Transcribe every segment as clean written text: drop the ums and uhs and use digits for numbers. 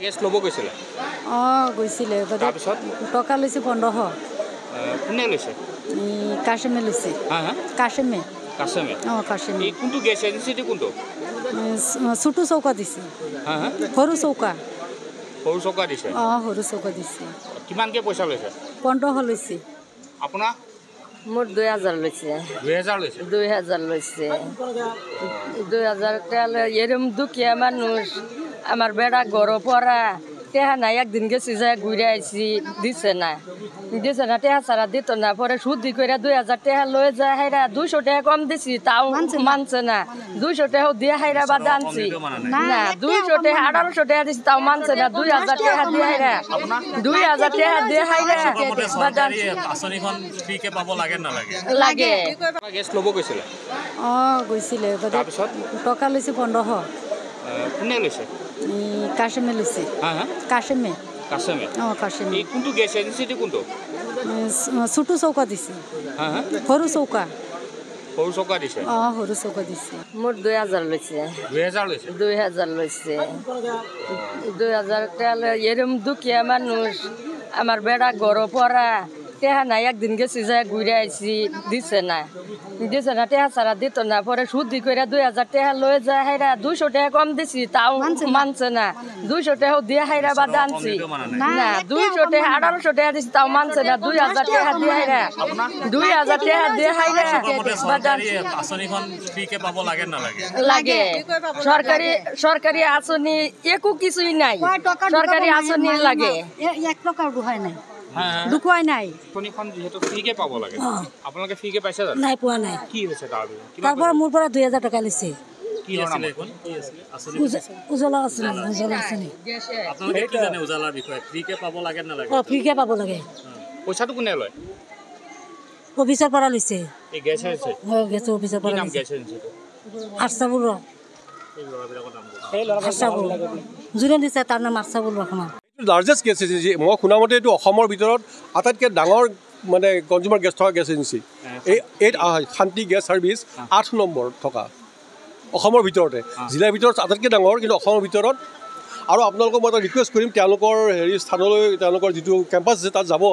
Gas ল'ব গৈছিলে গৈছিলে টকা লৈছে 1500 কোনে লৈছে কাশেমে লৈছে কাশেমে কাশেমে কোনটো গেছ এজেঞ্চিটো কোনটো ছোটো চৌকা দিছে সৰু চৌকা দিছে সৰু চৌকা দিছে কিমানকে পইচা লৈছে 1500 লৈছে আপোনাৰ মোট 2000 লৈছে 2000 লৈছে 2000 টাকা এরম দুঃখিয়া মানুষ আমার বেড়া গড় পড়া টেহা নাই একদিন গেছি যায় ঘুরে আইসি দিছে না টেহা ছাড়া দিত না পরে সুদি করে 2000 টাকা লয়ে যায় হাইরা 200 টাকা কম দিছি তাও মানছে না 200 টাকা দিয়ে হাইরা বাদ আনছি না 200 টাকা 1800 টাকা দিছি তাও মানছে না 2000 টাকা দিয়ে হাইরা 2000 টাকা দিয়ে হাইরা বাদ আনছি আসনিখন ফ্রি কে পাব লাগে না লাগে গেছ ল'ব গৈছিলে গৈছিলে টকা লৈছে 1500 কোনে লৈছে কাশেমে লৈছে কাশেমে কোনটো গেছ এজেঞ্চিটো কোনটো ছোটো চৌকা দিছে সৰু চৌকা দিছে সৰু চৌকা দিছে মোট 2000 লৈছে 2000 লৈছে 2000 টাকা এরম দুঃখিয়া মানুষ আমার বেড়া গড় পড়া টেহা নাই একদিন গেছি যায় ঘুরে আইসি দিছে না টেহা ছাড়া দিত না পরে সুদি করে 2000 টাকা লয়ে যায় হাইরা 200 টাকা কম দিছি তাও মানছে না 200 টাকা দিয়ে হাইরা বাদ আনছি না 200 টাকা 1800 টাকা দিছি তাও মানছে না 2000 টাকা দিয়ে হাইরা 2000 টাকা দিয়ে হাইরা বাদ আনছি আসনিখন ফ্রি কে পাব লাগে না লাগে সরকারি আসনি একো কিছুই নাই সরকারি আসনি লাগে 1 টাকা দুহাই নাই দুকুৱাই নাই কোনখন যেহেতু ফ্ৰীকে পাব লাগে আপোনালোকে ফ্ৰীকে পাইছে জানো নাই পোৱা নাই কি হৈছে তাৰপৰা মোৰ পৰা 2000 টাকা লৈছে কি আছিল এখন কি আছিল আসনি উজলা আছিল আপোনালোকে কি জানে উজালাৰ বিষয়ে ফ্ৰি কে পাব লাগে না ফ্ৰীকে পাব লাগে পইচাটো কোনে লয় অফিচৰ পৰা লৈছে এই গেছ এজেঞ্চি গেছ অফিচৰ পৰা নাম গেছ এজেঞ্চিটো আৰসাবুল যোনে দিছে তাৰ নাম আৰসাবুল ৰহমান লাৰ্জেষ্ট গেছ এজেঞ্চি মই শুনামতে এইটো অসমৰ ভিতৰত আটাইতকৈ ডাঙৰ মানে কনজিউমাৰ গেছ থকা গেছ এজেঞ্চি এই শান্তি গেছ ছাৰ্ভিচ 8 নম্বৰ থকা অসমৰ ভিতৰতে জিলাৰ ভিতৰত আটাইতকৈ ডাঙৰ কিন্তু অসমৰ ভিতৰত আৰু আপোনালোকক মই এটা ৰিকুৱেষ্ট কৰিম তেওঁলোকৰ স্থানলৈ তেওঁলোকৰ যিটো কেম্পাছ আছে তাত যাব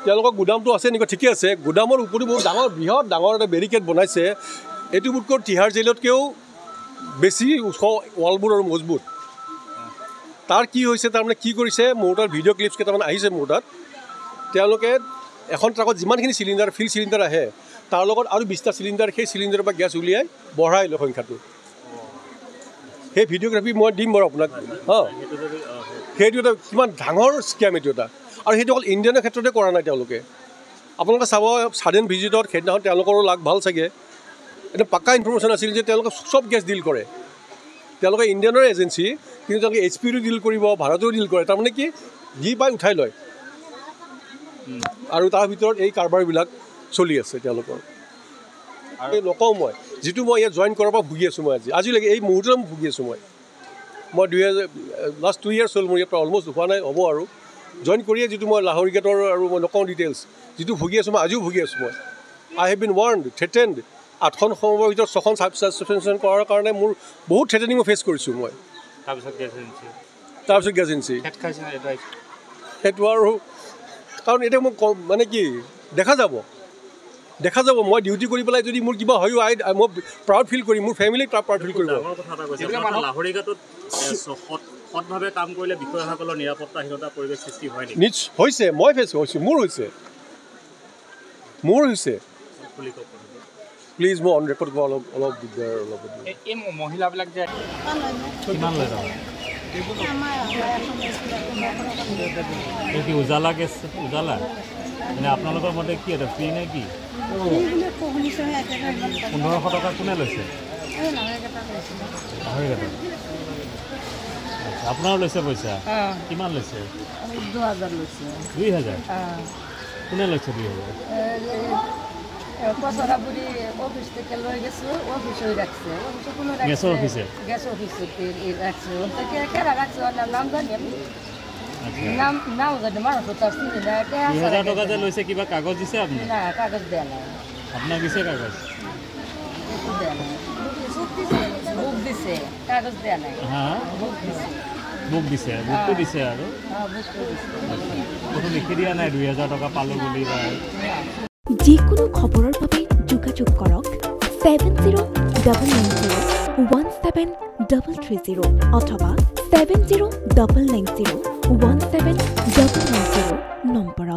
তেওঁলোকৰ গুদামটো আছে নেকি ঠিকে আছে গুদামৰ ওপৰত বহুত বৃহৎ ডাঙৰ এটা বেৰিকেড বনাইছে এইটো বোধকৈ তিহাৰ জেইলতকৈও বেছি ওখ ৱালবোৰ আৰু মজবুত তাৰ কি হৈছে তাৰমানে কি কৰিছে মোৰ তাত ভিডিঅ' ক্লিপছ কেইটামান আহিছে মোৰ তাত তেওঁলোকে এখন ট্ৰাকত যিমানখিনি চিলিণ্ডাৰ ফিল চিলিণ্ডাৰ আহে তাৰ লগত আৰু 20টা চিলিণ্ডাৰ সেই চিলিণ্ডাৰৰ পৰা গেছ উলিয়াই বঢ়াই লয় সংখ্যাটো সেই ভিডিঅ'গ্ৰাফি মই দিম বাৰু আপোনাক সেইটো এটা কিমান ডাঙৰ স্কেম এইটো এটা আৰু সেইটো অকল ইণ্ডিয়ানৰ ক্ষেত্ৰতে কৰা নাই তেওঁলোকে আপোনালোকে চাব ছাডেন ভিজিটত সেইদিনাখন তেওঁলোকৰো লাগ ভাল চাগে এটা পাক্কা ইনফৰ্মেশ্যন আছিল যে তেওঁলোকে চব গেছ ডিল কৰে তেওঁলোকে ইণ্ডিয়ানৰ এজেঞ্চি কিন্তু তেওঁলোকে HPৰো ডিল কৰিব ভাৰতৰো ডিল কৰে তাৰমানে কি যি পাই উঠাই লয় আৰু তাৰ ভিতৰত এই কাৰবাৰবিলাক চলি আছে তেওঁলোকৰ আৰু নকওঁ মই যিটো মই ইয়াত জইন কৰাৰ পৰা ভুগি আছোঁ মই আজিলৈকে এই মুহূৰ্তত ভুগি আছোঁ মই লাষ্ট 2 years হ'ল মোৰ ইয়াৰ পৰা অলমষ্ট হোৱা নাই হ'ব আৰু জইন কৰিয়ে যিটো মই লাহোৰী গেটৰ আৰু মই নকওঁ ডিটেইলছ যিটো ভুগি আছোঁ মই আজিও ভুগি আছোঁ মই আই হেভ বিন ৱাৰ্ণ্ড থ্ৰেটেণ্ড 8খন সময়ৰ ভিতৰত 6খন ছাছপেনশ্যন কৰাৰ কাৰণে মোৰ বহুত থ্ৰেটেনিং মই ফেচ কৰিছোঁ মই তাৰপিছত গেছ এজেঞ্চি সেইটো আৰু কাৰণ এতিয়া মোক মানে কি দেখা যাব মই ডিউটি কৰি পেলাই যদি মোৰ কিবা হয়ো মই প্ৰাউড ফিল কৰিম মোৰ ফেমিলি প্ৰাউড ফিল কৰিব লাহোৰীঘাটত সৎভাৱে কাম কৰিলে বিষয়াসকলৰ নিৰাপত্তাহীনতা পৰিৱেশ সৃষ্টি হয় নেকি নিশ্চয় হৈছে মই ফেচ হৈছোঁ মোৰ হৈছে প্লিজ মই অন ৰেকৰ্ড কৰা অলপ দিগদাৰ অলপ এই মহিলাবিলাক যে কিমান লয় কি উজালা গেছ উজালা মানে আপোনালোকৰ মতে কি এটা ফ্ৰী নে কি 1500 টকা কোনে লৈছে আপোনাৰো লৈছে পইচা কিমান লৈছে 2000 লৈছে 2000 কোনে লৈছে 2000 পচৰাপুৰি অফিচ থেকে লৈ গৈছোঁ অফিচত ৰাখছে গেছৰ অফিচে ৰাখছে ৰাখছে নাম জানি আমি নাম জানি মানুহ তাৰ 2000 টকা যে লৈছে কিবা কাগজ দিছে আপুনি না কাগজ দিয়া নাই আপোনাক দিছে কাগজ বুক দিছে কাগজ দেয়া নাই হা বুক দিছে বুকটো দিছে আৰু বুকটো দিছে কত লিখি দিয়া নাই 2000 টকা পালো বুলি বা যিকোনো খবৰৰ বাবে যোগাযোগ কৰক 7099017330 অথবা 7099017390 নম্বৰত।